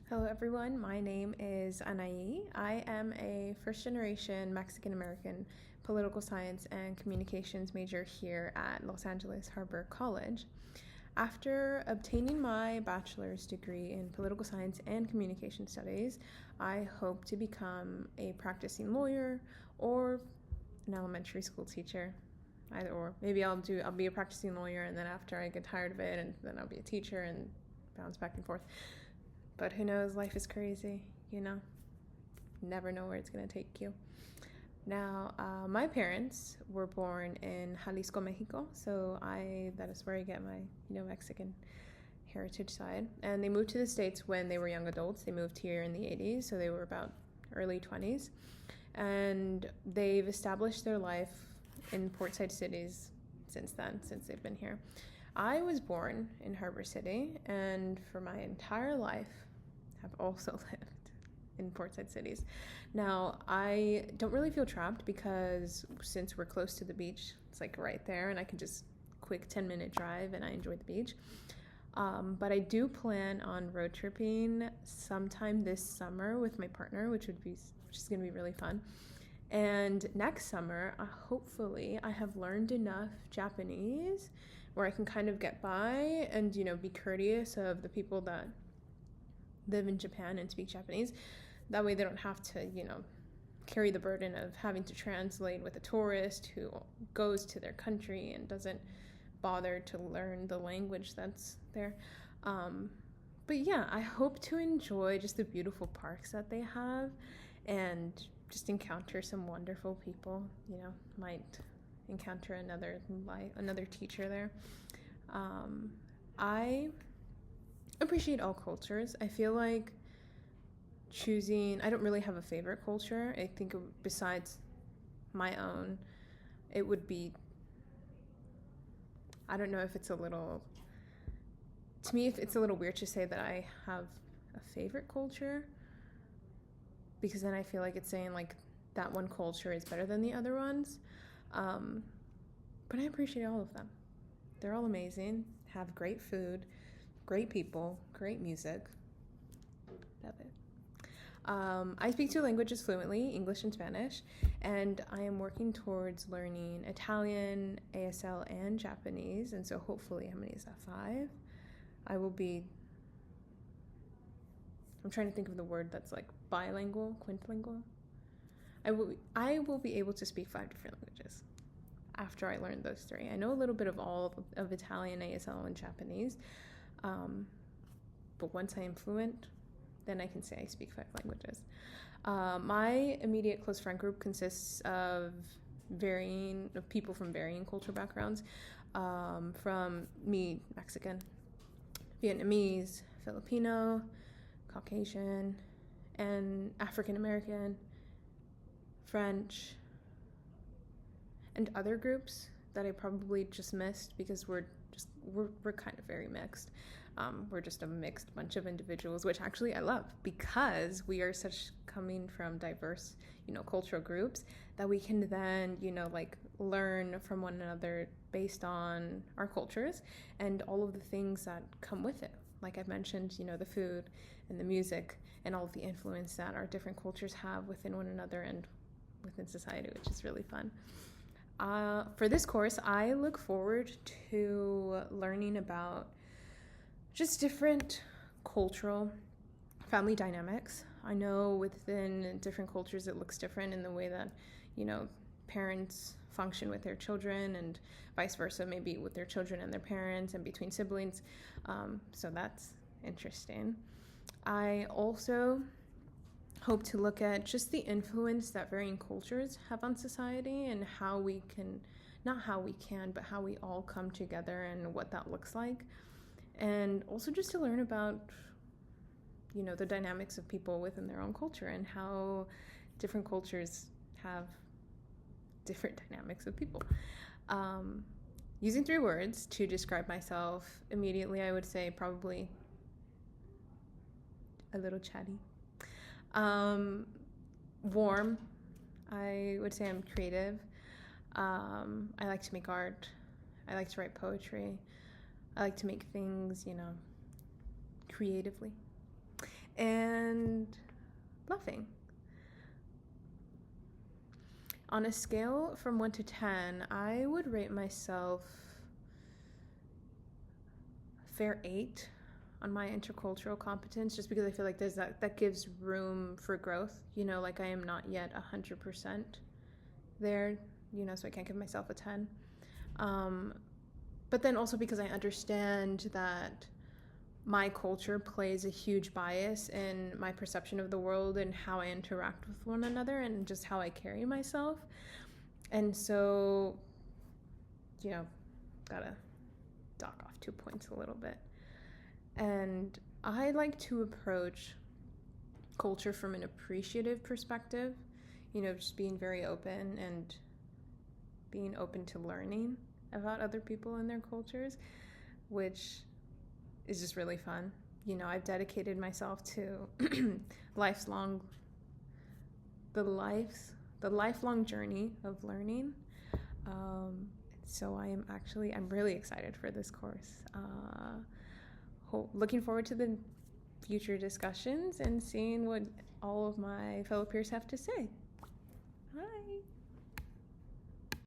Hello everyone, my name is Anaí. I am a first-generation Mexican-American political science and communications major here at Los Angeles Harbor College. After obtaining my bachelor's degree in political science and communication studies, I hope to become a practicing lawyer or an elementary school teacher. Either or. Maybe I'll be a practicing lawyer, and then after I get tired of it, and then I'll be a teacher and bounce back and forth. But who knows, life is crazy, you know? Never know where it's gonna take you. Now, my parents were born in Jalisco, Mexico, so that is where I get my, Mexican heritage side. And they moved to the States when they were young adults. They moved here in the 80s, so they were about early 20s. And they've established their life in portside cities since then, since they've been here. I was born in Harbor City, and for my entire life, have also lived in portside cities. Now, I don't really feel trapped because since we're close to the beach, it's like right there, and I can just quick 10-minute drive, and I enjoy the beach. But I do plan on road tripping sometime this summer with my partner, which is going to be really fun. And next summer, hopefully, I have learned enough Japanese where I can kind of get by and, be courteous of the people that live in Japan and speak Japanese. That way they don't have to, carry the burden of having to translate with a tourist who goes to their country and doesn't bother to learn the language that's there. But yeah, I hope to enjoy just the beautiful parks that they have and just encounter some wonderful people, might encounter another teacher there. I appreciate all cultures. I feel like I don't really have a favorite culture. I think besides my own, it would be, I don't know if it's to me, if it's a little weird to say that I have a favorite culture, because then I feel like it's saying like that one culture is better than the other ones. But I appreciate all of them. They're all amazing, have great food, great people, great music. Love it. I speak two languages fluently, English and Spanish, and I am working towards learning Italian, ASL, and Japanese, and so hopefully, how many is that, 5? I'm trying to think of the word that's like bilingual, quintilingual. I will be able to speak 5 different languages after I learn those 3. I know a little bit of all of Italian, ASL, and Japanese, but once I am fluent, then I can say I speak 5 languages. My immediate close friend group consists of people from varying cultural backgrounds, from me, Mexican, Vietnamese, Filipino, Caucasian, and African American, French, and other groups that I probably just missed because we're kind of very mixed. We're just a mixed bunch of individuals, which actually I love because we are coming from diverse, cultural groups that we can then, learn from one another based on our cultures and all of the things that come with it. Like I've mentioned, the food and the music and all of the influence that our different cultures have within one another and within society, which is really fun. For this course, I look forward to learning about just different cultural family dynamics. I know within different cultures it looks different in the way that, parents function with their children and vice versa, maybe with their children and their parents and between siblings. So that's interesting. I also hope to look at just the influence that varying cultures have on society and how we all come together and what that looks like. And also just to learn about, the dynamics of people within their own culture and how different cultures have different dynamics of people. Using 3 words to describe myself immediately, I would say probably a little chatty. Warm. I would say I'm creative. I like to make art. I like to write poetry. I like to make things, creatively. and laughing. On a scale from 1 to 10, I would rate myself fair 8 on my intercultural competence, just because I feel like there's that gives room for growth. Like I am not yet 100% there, so I can't give myself a 10. But then also because I understand that my culture plays a huge bias in my perception of the world and how I interact with one another and just how I carry myself. And so, gotta dock off 2 points a little bit. And I like to approach culture from an appreciative perspective, just being very open and being open to learning about other people and their cultures, which is just really fun. I've dedicated myself to the lifelong journey of learning. So I'm really excited for this course. Looking forward to the future discussions and seeing what all of my fellow peers have to say. Bye.